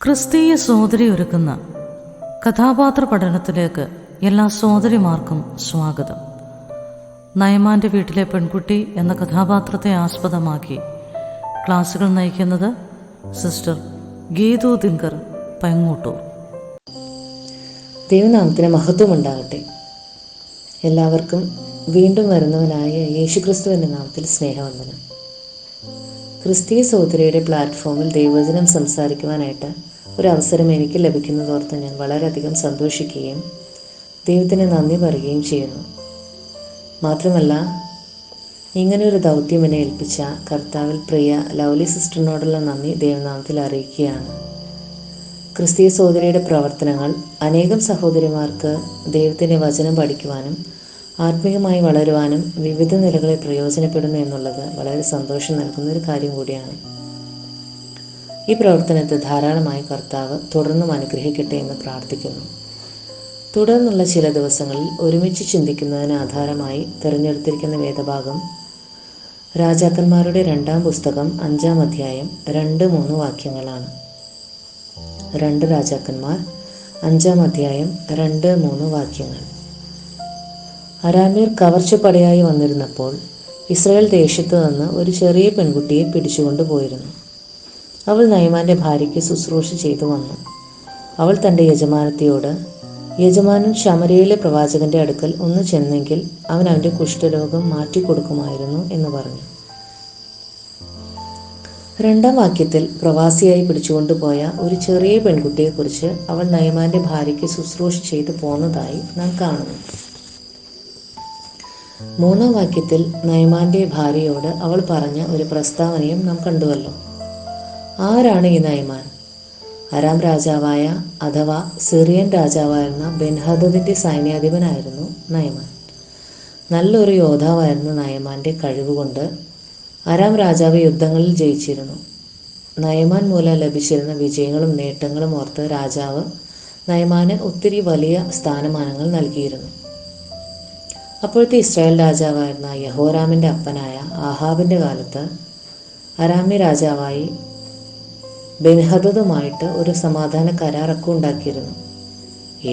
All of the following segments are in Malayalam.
ക്രിസ്തീയ സോദരി ഒരുക്കുന്ന കഥാപാത്ര പഠനത്തിലേക്ക് എല്ലാ സോദരിമാർക്കും സ്വാഗതം. നയമാൻ്റെ വീട്ടിലെ പെൺകുട്ടി എന്ന കഥാപാത്രത്തെ ആസ്പദമാക്കി ക്ലാസുകൾ നയിക്കുന്നത് സിസ്റ്റർ ഗീതു ദിങ്കർ പൈങ്ങോട്ടൂർ. ദൈവനാമത്തിന് മഹത്വമുണ്ടാകട്ടെ. എല്ലാവർക്കും വീണ്ടും വരുന്നവനായ യേശുക്രിസ്തുവിൻ്റെ നാമത്തിൽ സ്നേഹവന്ദനം. ക്രിസ്തീയ സഹോദരിയുടെ പ്ലാറ്റ്ഫോമിൽ ദൈവവചനം സംസാരിക്കുവാനായിട്ട് ഒരവസരം എനിക്ക് ലഭിക്കുന്നതോർത്ത് ഞാൻ വളരെയധികം സന്തോഷിക്കുകയും ദൈവത്തിന് നന്ദി പറയുകയും ചെയ്യുന്നു. മാത്രമല്ല, ഇങ്ങനെയൊരു ദൗത്യം എന്നെ ഏൽപ്പിച്ച കർത്താവിൽ പ്രിയ ലൗലി സിസ്റ്ററിനോടുള്ള നന്ദി ദൈവനാമത്തിൽ അറിയിക്കുകയാണ്. ക്രിസ്തീയ സഹോദരിയുടെ പ്രവർത്തനങ്ങൾ അനേകം സഹോദരിമാർക്ക് ദൈവത്തിൻ്റെ വചനം പഠിക്കുവാനും ആത്മീയമായി വളരുവാനും വിവിധ നിലകളിൽ പ്രയോജനപ്പെടുന്നു എന്നുള്ളത് വളരെ സന്തോഷം നൽകുന്ന ഒരു കാര്യം കൂടിയാണ്. ഈ പ്രവർത്തനത്തെ ധാരാളമായി കർത്താവ് തുടർന്നും അനുഗ്രഹിക്കട്ടെ എന്ന് പ്രാർത്ഥിക്കുന്നു. തുടർന്നുള്ള ചില ദിവസങ്ങളിൽ ഒരുമിച്ച് ചിന്തിക്കുന്നതിന് ആധാരമായി തിരഞ്ഞെടുത്തിരിക്കുന്ന വേദഭാഗം രാജാക്കന്മാരുടെ 2-ാം പുസ്തകം 5-ാം അധ്യായം 2-3 വാക്യങ്ങളാണ്. 2 രാജാക്കന്മാർ 5-ാം അധ്യായം 2-3 വാക്യങ്ങൾ. അരാമ്യർ കവർച്ചപ്പടയായി വന്നിരുന്നപ്പോൾ ഇസ്രായേൽ ദേശത്ത് നിന്ന് ഒരു ചെറിയ പെൺകുട്ടിയെ പിടിച്ചുകൊണ്ടു പോയിരുന്നു. അവൾ നയമാൻ്റെ ഭാര്യയ്ക്ക് ശുശ്രൂഷ ചെയ്തു വന്നു. അവൾ തൻ്റെ യജമാനത്തിയോട്, യജമാനൻ ശമര്യയിലെ പ്രവാചകന്റെ അടുക്കൽ ഒന്ന് ചെന്നെങ്കിൽ അവൻ അവൻ്റെ കുഷ്ഠരോഗം മാറ്റിക്കൊടുക്കുമായിരുന്നു എന്ന് പറഞ്ഞു. 2-ാം വാക്യത്തിൽ പ്രവാസിയായി പിടിച്ചുകൊണ്ടുപോയ ഒരു ചെറിയ പെൺകുട്ടിയെക്കുറിച്ച് അവൾ നയമാൻ്റെ ഭാര്യയ്ക്ക് ശുശ്രൂഷ ചെയ്തു പോന്നതായി നാം കാണുന്നു. 3-ാം വാക്യത്തിൽ നയമാൻ്റെ ഭാര്യയോട് അവൾ പറഞ്ഞ ഒരു പ്രസ്താവനയും നാം കണ്ടുവല്ലോ. ആരാണ് ഈ നയമാൻ? അരാം രാജാവായ അഥവാ സിറിയൻ രാജാവായിരുന്ന ബെൻഹദദിന്റെ സൈന്യാധിപനായിരുന്നു നയമാൻ. നല്ലൊരു യോദ്ധാവായിരുന്ന നയമാൻ്റെ കഴിവുകൊണ്ട് അരാം രാജാവ് യുദ്ധങ്ങളിൽ ജയിച്ചിരുന്നു. നയമാൻ മൂലം ലഭിച്ചിരുന്ന വിജയങ്ങളും നേട്ടങ്ങളും ഓർത്ത് രാജാവ് നയമാന് ഒത്തിരി വലിയ സ്ഥാനമാനങ്ങൾ നൽകിയിരുന്നു. അപ്പോഴത്തെ ഇസ്രായേൽ രാജാവായിരുന്ന യഹോരാമിൻ്റെ അപ്പനായ ആഹാബിൻ്റെ കാലത്ത് അരാമ്യ രാജാവായി ബെൻഹദദുമായിട്ട് ഒരു സമാധാന കരാറൊക്കെ ഉണ്ടാക്കിയിരുന്നു.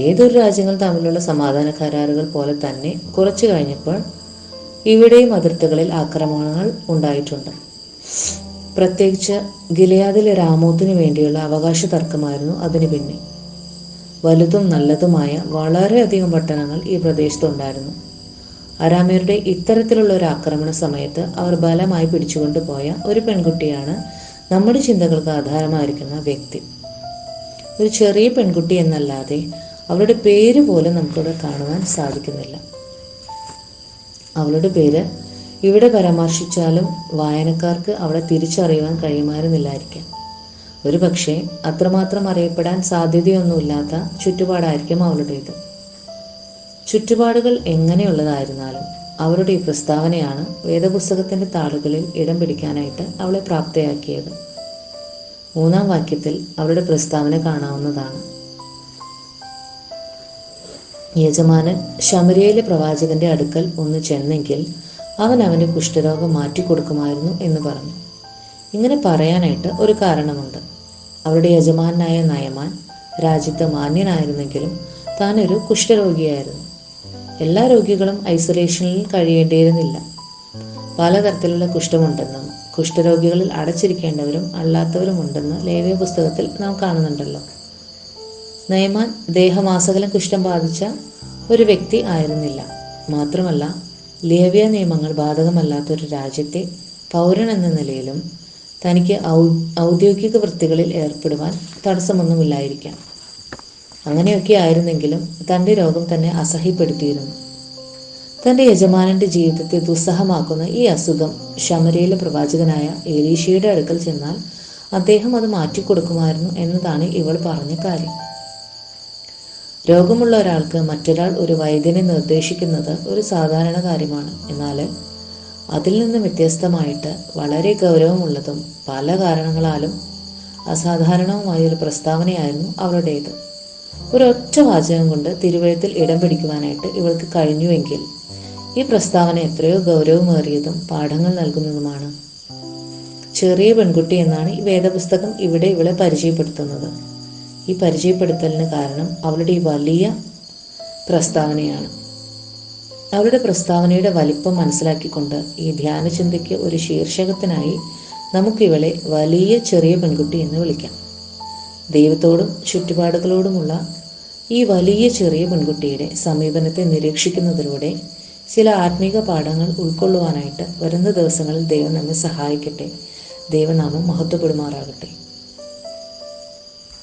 ഏതൊരു രാജ്യങ്ങൾ തമ്മിലുള്ള സമാധാന കരാറുകൾ പോലെ തന്നെ കുറച്ചു കഴിഞ്ഞപ്പോൾ ഇവിടെയും അതിർത്തികളിൽ ആക്രമണങ്ങൾ ഉണ്ടായിട്ടുണ്ട്. പ്രത്യേകിച്ച് ഗിലെയാദിലെ രാമോത്തിന് വേണ്ടിയുള്ള അവകാശ തർക്കമായിരുന്നു അതിന് പിന്നെ. വലുതും നല്ലതുമായ വളരെയധികം പട്ടണങ്ങൾ ഈ പ്രദേശത്തുണ്ടായിരുന്നു. അരാമ്യരുടെ ഇത്തരത്തിലുള്ള ഒരു ആക്രമണ സമയത്ത് അവർ ബലമായി പിടിച്ചുകൊണ്ടുപോയ ഒരു പെൺകുട്ടിയാണ് നമ്മുടെ ചിന്തകൾക്ക് ആധാരമായിരിക്കുന്ന വ്യക്തി. ഒരു ചെറിയ പെൺകുട്ടി എന്നല്ലാതെ അവളുടെ പേര് പോലും നമുക്കിവിടെ കാണുവാൻ സാധിക്കുന്നില്ല. അവളുടെ പേര് ഇവിടെ പരാമർശിച്ചാലും വായനക്കാർക്ക് അവളെ തിരിച്ചറിയുവാൻ കഴിയുമായിരുന്നില്ലായിരിക്കാം. ഒരു പക്ഷേ അത്രമാത്രം അറിയപ്പെടാൻ സാധ്യതയൊന്നുമില്ലാത്ത ചുറ്റുപാടായിരിക്കും അവളുടേത്. ചുറ്റുപാടുകൾ എങ്ങനെയുള്ളതായിരുന്നാലും അവരുടെ ഈ പ്രസ്താവനയാണ് വേദപുസ്തകത്തിൻ്റെ താളുകളിൽ ഇടം പിടിക്കാനായിട്ട് അവളെ പ്രാപ്തയാക്കിയത്. 3-ാം വാക്യത്തിൽ അവരുടെ പ്രസ്താവന കാണാവുന്നതാണ്. യജമാനൻ ശമര്യയിലെ പ്രവാചകന്റെ അടുക്കൽ ഒന്ന് ചെന്നെങ്കിൽ അവൻ അവൻ്റെ കുഷ്ഠരോഗം മാറ്റിക്കൊടുക്കുമായിരുന്നു എന്ന് പറഞ്ഞു. ഇങ്ങനെ പറയാനായിട്ട് ഒരു കാരണമുണ്ട്. അവരുടെ യജമാനായ നയമാൻ രാജ്യത്ത് മാന്യനായിരുന്നെങ്കിലും താനൊരു കുഷ്ഠരോഗിയായിരുന്നു. എല്ലാ രോഗികളും ഐസൊലേഷനിൽ കഴിയേണ്ടിയിരുന്നില്ല. പലതരത്തിലുള്ള കുഷ്ഠമുണ്ടെന്നും കുഷ്ഠരോഗികളിൽ അടച്ചിരിക്കേണ്ടവരും അല്ലാത്തവരും ഉണ്ടെന്ന് ലേവ്യ പുസ്തകത്തിൽ നാം കാണുന്നുണ്ടല്ലോ. നയമാൻ ദേഹമാസകലം കുഷ്ഠം ബാധിച്ച ഒരു വ്യക്തി ആയിരുന്നില്ല. മാത്രമല്ല, ലേവ്യ നിയമങ്ങൾ ബാധകമല്ലാത്തൊരു രാജ്യത്തെ പൗരൻ എന്ന നിലയിലും തനിക്ക് ഔദ്യോഗിക വൃത്തികളിൽ ഏർപ്പെടുവാൻ തടസ്സമൊന്നുമില്ലായിരിക്കാം. അങ്ങനെയൊക്കെ ആയിരുന്നെങ്കിലും തൻ്റെ രോഗം തന്നെ അസഹ്യപ്പെടുത്തിയിരുന്നു. തൻ്റെ യജമാനന്റെ ജീവിതത്തെ ദുസ്സഹമാക്കുന്ന ഈ അസുഖം ശമര്യയിലെ പ്രവാചകനായ എലീശയുടെ അടുക്കൽ ചെന്നാൽ അദ്ദേഹം അത് മാറ്റിക്കൊടുക്കുമായിരുന്നു എന്നതാണ് ഇവൾ പറഞ്ഞ കാര്യം. രോഗമുള്ള ഒരാൾക്ക് മറ്റൊരാൾ ഒരു വൈദ്യനെ നിർദ്ദേശിക്കുന്നത് ഒരു സാധാരണ കാര്യമാണ്. എന്നാൽ അതിൽ നിന്ന് വ്യത്യസ്തമായിട്ട് വളരെ ഗൗരവമുള്ളതും പല കാരണങ്ങളാലും അസാധാരണവുമായ ഒരു പ്രസ്താവനയായിരുന്നു അവളുടേത്. ഒരൊറ്റ വാചകം കൊണ്ട് തിരുവഴുത്തിൽ ഇടം പിടിക്കുവാനായിട്ട് ഇവൾക്ക് കഴിഞ്ഞുവെങ്കിൽ ഈ പ്രസ്താവന എത്രയോ ഗൗരവമേറിയതും പാഠങ്ങൾ നൽകുന്നതുമാണ്. ചെറിയ പെൺകുട്ടി എന്നാണ് ഈ വേദപുസ്തകം ഇവിടെ ഇവളെ പരിചയപ്പെടുത്തുന്നത്. ഈ പരിചയപ്പെടുത്തലിന് കാരണം അവളുടെ ഈ വലിയ പ്രസ്താവനയാണ്. അവളുടെ പ്രസ്താവനയുടെ വലിപ്പം മനസ്സിലാക്കിക്കൊണ്ട് ഈ ധ്യാനചിന്തയ്ക്ക് ഒരു ശീർഷകത്തിനായി നമുക്കിവളെ വലിയ ചെറിയ പെൺകുട്ടി എന്ന് വിളിക്കാം. ദൈവത്തോടും ചുറ്റുപാടുകളോടുമുള്ള ഈ വലിയ ചെറിയ പെൺകുട്ടിയുടെ സമീപനത്തെ നിരീക്ഷിക്കുന്നതിലൂടെ ചില ആത്മീക പാഠങ്ങൾ ഉൾക്കൊള്ളുവാനായിട്ട് വരുന്ന ദിവസങ്ങളിൽ ദൈവം നമ്മെ സഹായിക്കട്ടെ. ദൈവനാമം മഹത്വപ്പെടുമാറാകട്ടെ.